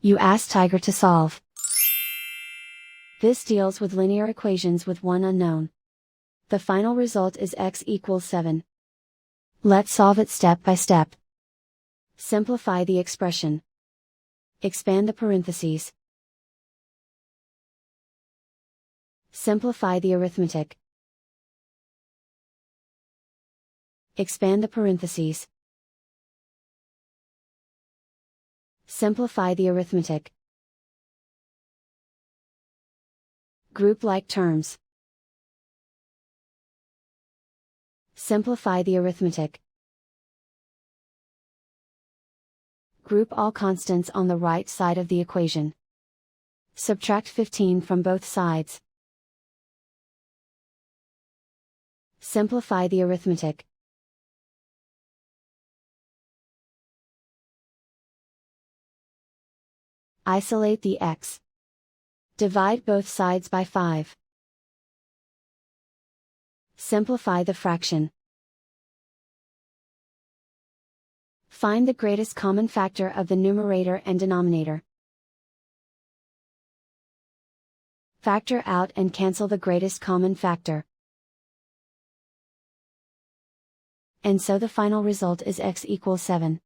You ask Tiger to solve. This deals with linear equations with one unknown. The final result is x equals 7. Let's solve it step by step. Simplify the expression. Expand the parentheses. Simplify the arithmetic. Expand the parentheses. Simplify the arithmetic. Group like terms. Simplify the arithmetic. Group all constants on the right side of the equation. Subtract 15 from both sides. Simplify the arithmetic. Isolate the x. Divide both sides by 5. Simplify the fraction. Find the greatest common factor of the numerator and denominator. Factor out and cancel the greatest common factor. And so the final result is x equals 7.